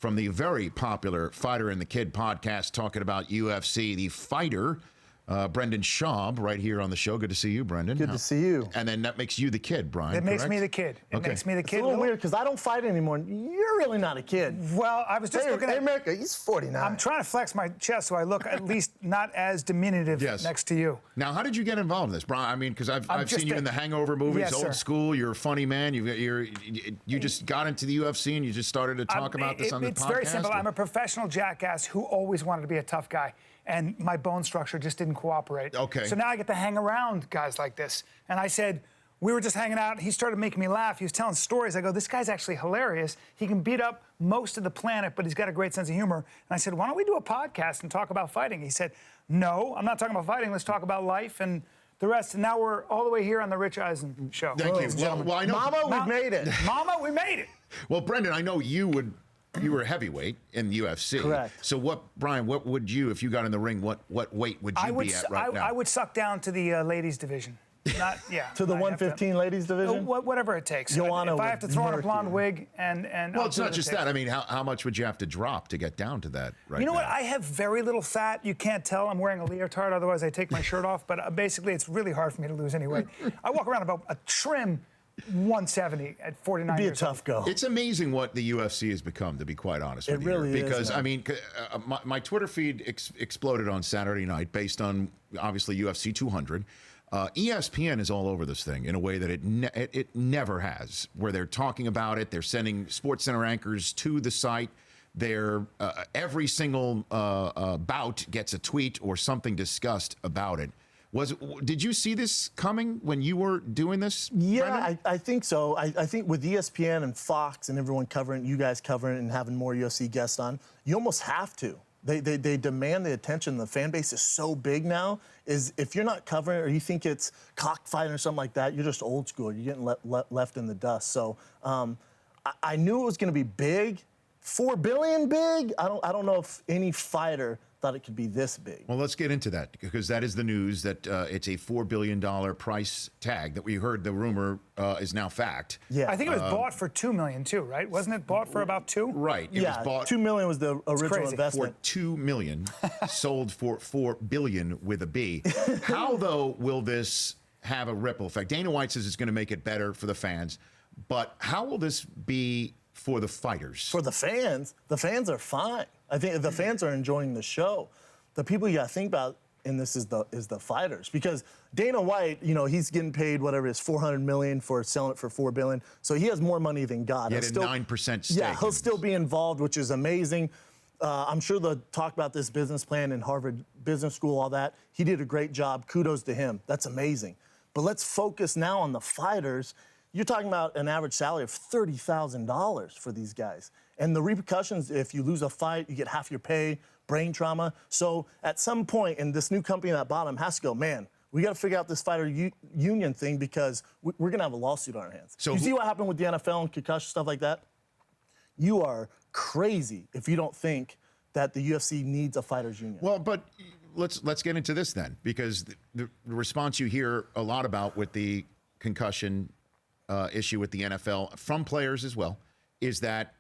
from the very popular Fighter and the Kid podcast talking about UFC. The fighter, Brendan Schaub, right here on the show. Good to see you, Brendan. Good to see you. And then that makes you the kid, Brian. It makes correct? me the kid. It makes me the kid. It's a little weird because I don't fight anymore. You're really not a kid. Well, I was just looking at America. He's 49. I'm trying to flex my chest so I look at least not as diminutive next to you. Now, how did you get involved in this, Brian? I mean, because I've seen you in the Hangover movies, Yes, old sir. school. You're a funny man. You just got into the UFC and you just started to talk about this on the podcast. It's very simple. I'm a professional jackass who always wanted to be a tough guy, and my bone structure just didn't cooperate. Okay. So now I get to hang around guys like this. And I said, we were just hanging out. He started making me laugh. He was telling stories. I go, this guy's actually hilarious. He can beat up most of the planet, but he's got a great sense of humor. And I said, why don't we do a podcast and talk about fighting? He said, no, I'm not talking about fighting. Let's talk about life and the rest. And now we're all the way here on the Rich Eisen show. Thank you. Well, I know. Mama, we made it. Mama, we made it. Well, Brendan, I know you were a heavyweight in the UFC. Correct. So Brian, what would you, if you got in the ring, what weight would you be at right now? I would suck down to the ladies division. Not, to the 115 ladies division? Whatever it takes. Joanna if I have to throw on a blonde you. wig and well, it's not just that. I mean, how much would you have to drop to get down to that right now? You know what? I have very little fat. You can't tell. I'm wearing a leotard, otherwise I take my shirt off. But basically, it's really hard for me to lose any weight. I walk around about a trim 170 at 49 Be a years tough old. go. It's amazing what the UFC has become, to be quite honest with you. It really is. Because, man. I mean, my Twitter feed exploded on Saturday night based on, obviously, UFC 200. ESPN is all over this thing in a way that it never has, where they're talking about it. They're sending SportsCenter anchors to the site. Every single bout gets a tweet or something discussed about it. Did you see this coming when you were doing this? Yeah, I think so. I think with ESPN and Fox and everyone covering, you guys covering it and having more UFC guests on, you almost have to. They demand the attention. The fan base is so big now. Is if you're not covering it or you think it's cockfighting or something like that, you're just old school. You're getting left in the dust. So I knew it was going to be big. 4 billion big? I don't know if any fighter thought it could be this big. Well, let's get into that because that is the news that it's a $4 billion price tag that we heard the rumor is now fact. Yeah. I think it was bought for $2 million too, right? Wasn't it bought for about $2 million? Right. It was bought $2 million was the original investment. For $2 million, sold for $4 billion with a B. How though will this have a ripple effect? Dana White says it's going to make it better for the fans, but how will this be for the fighters? For the fans are fine. I think the fans are enjoying the show. The people you got to think about in this is the fighters, because Dana White, he's getting paid whatever it is, $400 million for selling it for $4 billion. So he has more money than God. He had a 9% stake. Yeah, he'll still be involved, which is amazing. I'm sure they'll talk about this business plan in Harvard Business School, all that. He did a great job. Kudos to him. That's amazing. But let's focus now on the fighters. You're talking about an average salary of $30,000 for these guys. And the repercussions, if you lose a fight, you get half your pay, brain trauma. So at some point, and this new company at bottom has to go, man, we got to figure out this fighter union thing because we're going to have a lawsuit on our hands. So you see what happened with the NFL and concussion, stuff like that? You are crazy if you don't think that the UFC needs a fighters union. Well, but let's get into this then, because the response you hear a lot about with the concussion issue with the NFL from players as well is that,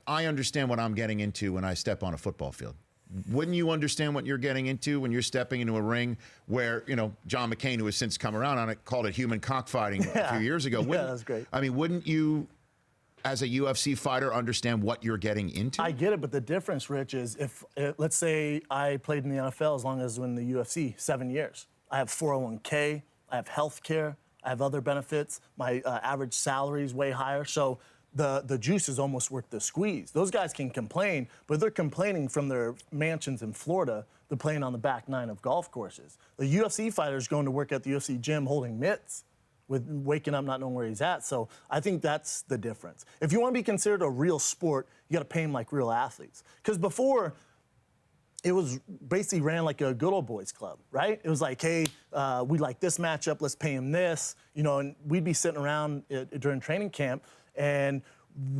I understand what I'm getting into when I step on a football field. Wouldn't you understand what you're getting into when you're stepping into a ring where, John McCain, who has since come around on it, called it human cockfighting a few years ago. Yeah, that's great. I mean, wouldn't you, as a UFC fighter, understand what you're getting into? I get it, but the difference, Rich, is if, let's say I played in the NFL as long as in the UFC, 7 years. I have 401k, I have health care, I have other benefits. My average salary is way higher. So the juice is almost worth the squeeze. Those guys can complain, but they're complaining from their mansions in Florida. They're playing on the back nine of golf courses. The UFC fighter's going to work at the UFC gym holding mitts, with waking up not knowing where he's at. So I think that's the difference. If you want to be considered a real sport, you got to pay them like real athletes. Because before, it was basically ran like a good old boys club, right? It was like, hey, we like this matchup, let's pay him this, and we'd be sitting around during training camp, and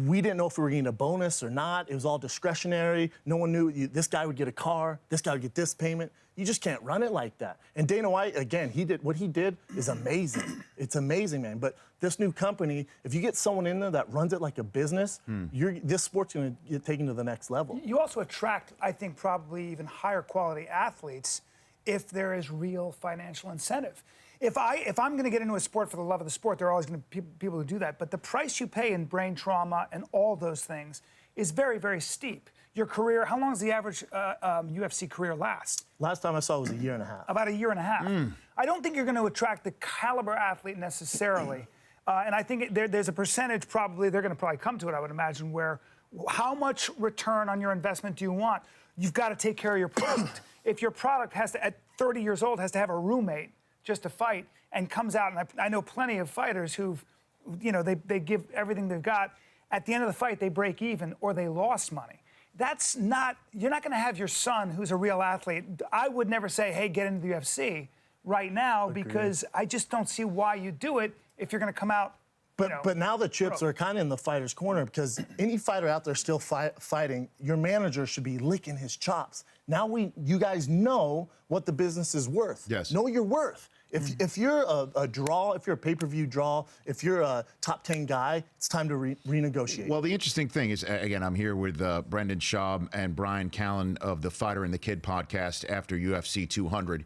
we didn't know if we were getting a bonus or not. It was all discretionary. No one knew this guy would get a car, this guy would get this payment. You just can't run it like that. And Dana White, again, what he did is amazing. It's amazing, man. But this new company, if you get someone in there that runs it like a business, this sport's going to get taken to the next level. You also attract, I think, probably even higher quality athletes if there is real financial incentive. If I'm going to get into a sport for the love of the sport, there are always going to be people who do that. But the price you pay in brain trauma and all those things is very, very steep. Your career, how long does the average UFC career last? Last time I saw it was a year and a half. About a year and a half. I don't think you're going to attract the caliber athlete necessarily. And I think there's a percentage probably, they're going to probably come to it, I would imagine, where how much return on your investment do you want? You've got to take care of your product. If your product has to, at 30 years old, has to have a roommate just to fight and comes out, and I know plenty of fighters who've, they give everything they've got. At the end of the fight, they break even or they lost money. That's not, you're not going to have your son who's a real athlete. I would never say, hey, get into the UFC right now because I just don't see why you do it if you're going to come out. But now the chips are kind of in the fighter's corner because any fighter out there still fighting, your manager should be licking his chops. Now you guys know what the business is worth. Yes. Know your worth. If you're a draw, if you're a pay-per-view draw, if you're a top 10 guy, it's time to renegotiate. Well, the interesting thing is, again, I'm here with Brendan Schaub and Bryan Callen of the Fighter and the Kid podcast after UFC 200.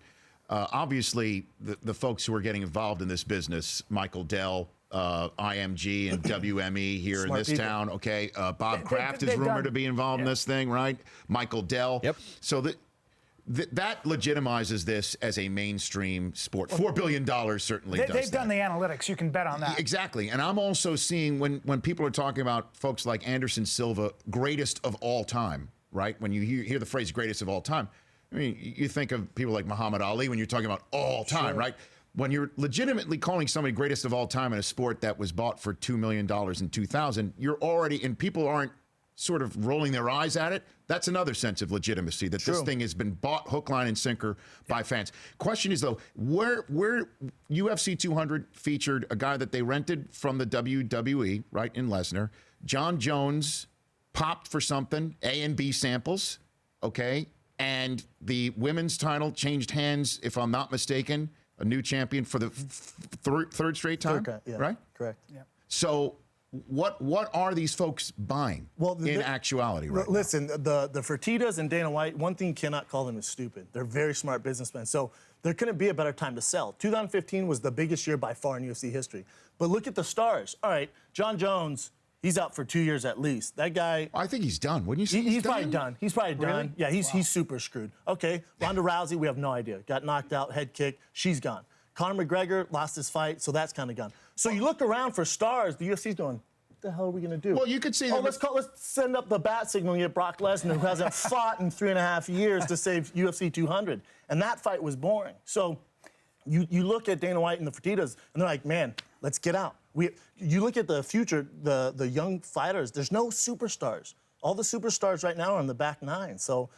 Obviously, the folks who are getting involved in this business, Michael Dell, IMG and WME here in this town, okay? Bob Kraft is rumored to be involved in this thing, right? Michael Dell. Yep. So that legitimizes this as a mainstream sport. $4 billion certainly does They've done the analytics. You can bet on that. Exactly. And I'm also seeing when people are talking about folks like Anderson Silva, greatest of all time, right? When you hear the phrase greatest of all time, I mean, you think of people like Muhammad Ali when you're talking about all time, right? When you're legitimately calling somebody greatest of all time in a sport that was bought for $2 million in 2000, you're already, and people aren't sort of rolling their eyes at it. That's another sense of legitimacy, that this thing has been bought hook, line, and sinker by fans. Question is, though, where UFC 200 featured a guy that they rented from the WWE, right, in Lesnar. John Jones popped for something, A and B samples, okay? And the women's title changed hands, if I'm not mistaken, a new champion for the third straight time, right? Correct. Yeah. So what are these folks buying in actuality right now? Listen, the Fertittas and Dana White, one thing you cannot call them is stupid. They're very smart businessmen. So there couldn't be a better time to sell. 2015 was the biggest year by far in UFC history. But look at the stars. All right, John Jones, he's out for 2 years at least. That guy... I think he's done. Wouldn't you say he's probably done. He's probably Really? done. Yeah, he's super screwed. Okay, Ronda Rousey, we have no idea. Got knocked out, head kick. She's gone. Conor McGregor lost his fight, so that's kind of gone. So you look around for stars, the UFC's going, what the hell are we going to do? Well, you could see... let's send up the bat signal and get Brock Lesnar, who hasn't fought in 3.5 years, to save UFC 200. And that fight was boring. So you look at Dana White and the Fertittas, and they're like, man, let's get out. You look at the future, the young fighters, there's no superstars. All the superstars right now are in the back nine. So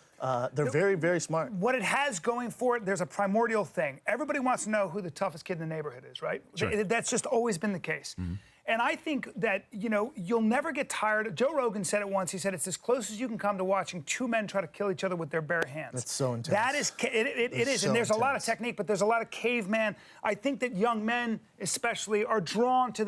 they're very, very smart. What it has going for it, there's a primordial thing. Everybody wants to know who the toughest kid in the neighborhood is, right? Sure. That's just always been the case. Mm-hmm. And I think that, you'll never get tired. Joe Rogan said it once. He said it's as close as you can come to watching two men try to kill each other with their bare hands. That's so intense. That is, it is. And there's a lot of technique, but there's a lot of caveman. I think that young men, especially, are drawn to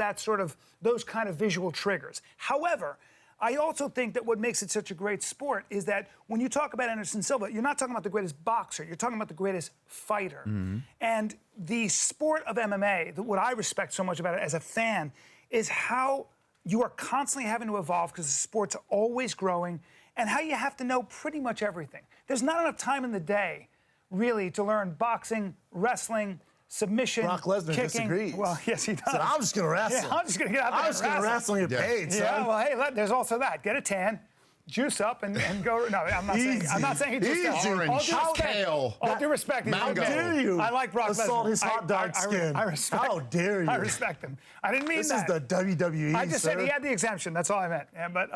those kind of visual triggers. However, I also think that what makes it such a great sport is that when you talk about Anderson Silva, you're not talking about the greatest boxer, you're talking about the greatest fighter. Mm-hmm. And the sport of MMA, what I respect so much about it as a fan, is how you are constantly having to evolve because the sport's always growing, and how you have to know pretty much everything. There's not enough time in the day, really, to learn boxing, wrestling, submission, Brock Lesnar kicking. Disagrees. Well, yes, he does. Said, I'm just going to wrestle. Yeah, I'm just going to get out there I'm just going to wrestle and get paid, son. Yeah, well, hey, there's also that. Get a tan, juice up, and go. No, I'm not saying he just orange, kale. All due respect, he's mango. How dare you? I like Brock Lesnar. Assault his hot dog skin. I respect. How dare you? I respect him. I didn't mean This that. is the WWE. I just said he had the exemption. That's all I meant. Yeah, but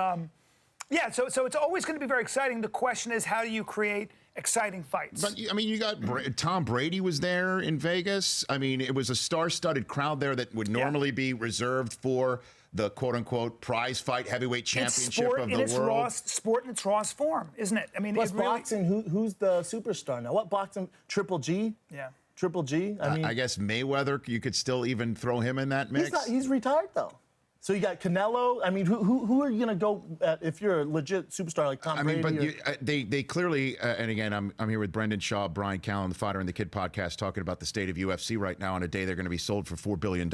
yeah, so it's always going to be very exciting. The question is, how do you create exciting fights. But I mean, you got Tom Brady was there in Vegas. I mean, it was a star-studded crowd there that would normally be reserved for the quote-unquote prize fight heavyweight championship of the world. Sport in its rawest form, isn't it? I mean, Plus boxing, who's the superstar now? What boxing? Triple G? Yeah. Triple G? I mean, I guess Mayweather, you could still even throw him in that mix. he's retired, though. So you got Canelo. I mean, who are you going to go at if you're a legit superstar like Tom Brady? I mean, but they clearly, and again, I'm here with Brendan Schaub, Bryan Callen, the Fighter and the Kid podcast, talking about the state of UFC right now on a day they're going to be sold for $4 billion.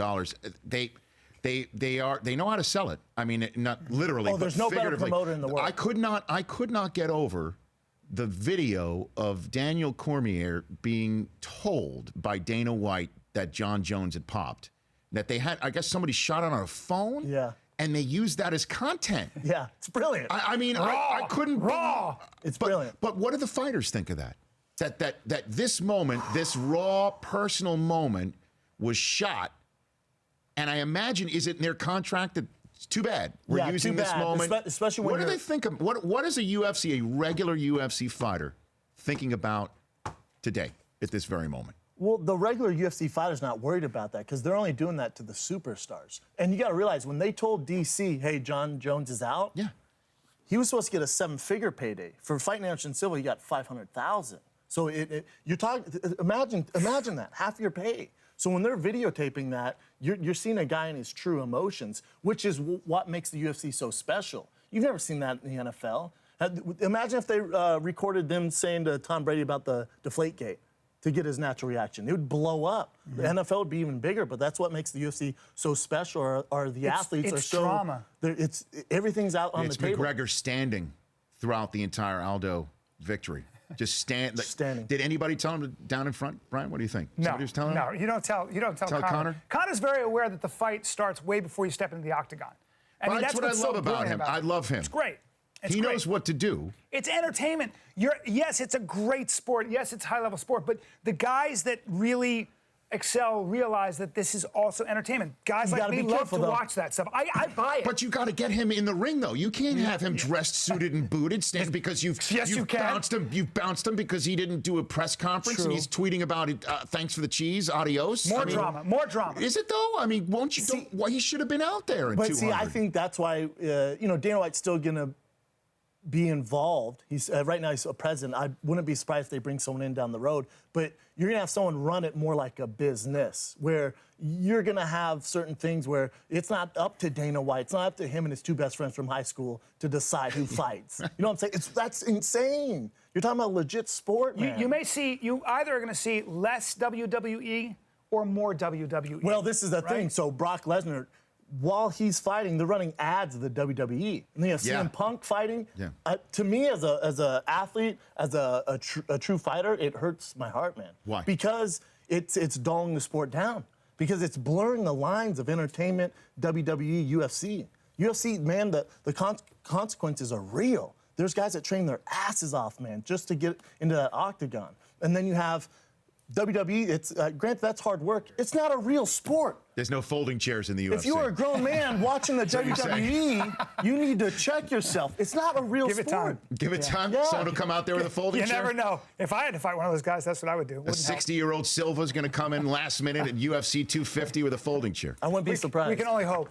They know how to sell it. I mean, not literally. Oh, there's no better promoter in the world. I could not get over the video of Daniel Cormier being told by Dana White that John Jones had popped. That they had, I guess somebody shot it on a phone. Yeah. And they used that as content. Yeah, it's brilliant. I mean, I couldn't. Raw. It's brilliant. But what do the fighters think of that? That this moment, this raw personal moment, was shot. And I imagine, is it in their contract that it's too bad we're using this moment? Especially when what do they think of? What is a regular UFC fighter, thinking about today at this very moment? Well, the regular UFC fighter's not worried about that because they're only doing that to the superstars. And you got to realize when they told DC, "Hey, John Jones is out," Yeah, he was supposed to get a 7-figure payday for fighting Anderson Silva. He got $500,000. So you're talking. Imagine that, half your pay. So when they're videotaping that, you're seeing a guy in his true emotions, which is what makes the UFC so special. You've never seen that in the NFL. Imagine if they recorded them saying to Tom Brady about the Deflategate to get his natural reaction. It would blow up. The NFL would be even bigger, but that's what makes the UFC so special. Are the athletes are so drama. Everything's out on the table. It's McGregor standing throughout the entire Aldo victory. Just standing. Did anybody tell him down in front, Brian? What do you think? No, Somebody was telling him? no, you don't tell Connor. Connor's very aware that the fight starts way before you step into the octagon. I mean, that's what I what's love so about brilliant him. I love him. It's great. He knows what to do. It's entertainment. Yes, it's a great sport. Yes, it's high-level sport. But the guys that really excel realize that this is also entertainment. Guys like me love to watch that stuff. I buy it. But you got to get him in the ring, though. You can't have him dressed, suited, and booted, standing because you've bounced him. You've bounced him because he didn't do a press conference and he's tweeting about it. Thanks for the cheese. Adios. More drama. Is it though? I mean, won't you? He should have been out there. But 200. I think that's why Dana White's still gonna be involved. He's right now he's a president. I wouldn't be surprised if they bring someone in down the road, but you're gonna have someone run it more like a business where you're gonna have certain things where it's not up to Dana White, it's not up to him and his two best friends from high school to decide who fights. You know what I'm saying? That's insane. You're talking about legit sport, man. You either are gonna see less WWE or more WWE. Well, this is the thing. So Brock Lesnar, while he's fighting, they're running ads of the WWE. And then you have CM Punk fighting. Yeah. To me, as a athlete, as a true fighter, it hurts my heart, man. Why? Because it's dulling the sport down. Because it's blurring the lines of entertainment, WWE, UFC. UFC, man, the consequences are real. There's guys that train their asses off, man, just to get into that octagon. And then you have WWE, it's granted that's hard work. It's not a real sport. There's no folding chairs in the UFC. If you are a grown man watching the WWE, you need to check yourself. It's not a real sport. Give it time. Give it time. Yeah. Someone will come out there with a folding chair. You never know. If I had to fight one of those guys, that's what I would do. A 60-year-old Silva's going to come in last minute at UFC 250 with a folding chair. I wouldn't be surprised. We can only hope.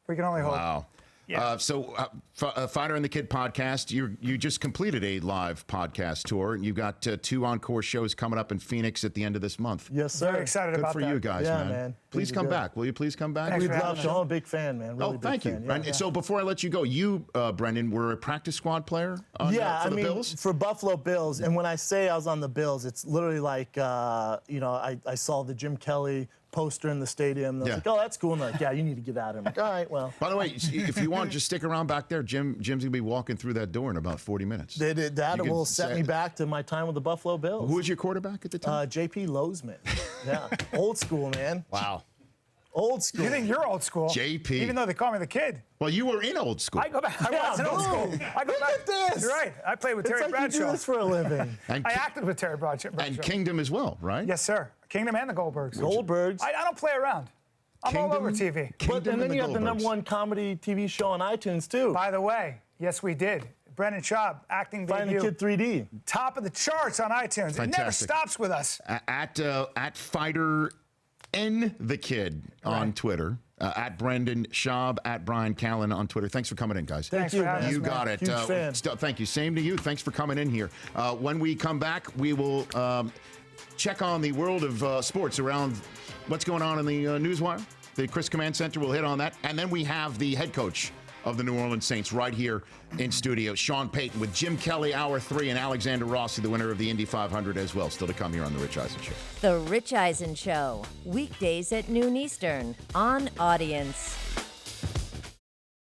Wow. Yeah. Fighter and the Kid podcast, you just completed a live podcast tour, and you've got 2 encore shows coming up in Phoenix at the end of this month. Yes, sir. Very excited about that. Good for you guys, Yeah, man. man. Please come back. Will you please come back? We'd love to. I'm a big fan, man. Really thank you. big fan. Yeah. So before I let you go, you, Brendan, were a practice squad player for the Bills? For Buffalo Bills. And when I say I was on the Bills, it's literally like, I saw the Jim Kelly poster in the stadium. And I was like, oh, that's cool. And they're like, yeah, you need to get out of here. I'm like, all right, well. By the way, if you want, just stick around back there. Jim's going to be walking through that door in about 40 minutes. That will set me back to my time with the Buffalo Bills. Who was your quarterback at the time? J.P. Lozman. Yeah. Old school, man. Wow. Old school. You think you're old school? JP. Even though they call me the kid. Well, you were in old school. I go back. I was in old school. I go Look back. at this. You're right. I played with Terry It's like Bradshaw. you do this for a living. And I acted with Terry Bradshaw. And Kingdom as well, right? Yes, sir. Kingdom and the Goldbergs. Goldbergs. I don't play around. I'm all over TV. And then you have the #1 comedy TV show on iTunes, too. By the way, yes, we did. Brendan Schaub, acting Find debut. the Kid 3D. Top of the charts on iTunes. It never Fantastic. stops with us. At Fighter N the Kid on Twitter. At Brendan Schaub, at Bryan Callen on Twitter. Thanks for coming in, guys. Thanks you, for having man. us, You man. got it. Huge fan. Thank you. Same to you. Thanks for coming in here. When we come back, we will check on the world of sports around what's going on in the Newswire. The Chris Command Center will hit on that. And then we have the head coach of the New Orleans Saints right here in studio, Sean Payton, with Jim Kelly, Hour 3, and Alexander Rossi, the winner of the Indy 500 as well. Still to come here on The Rich Eisen Show. The Rich Eisen Show, weekdays at noon Eastern on Audience.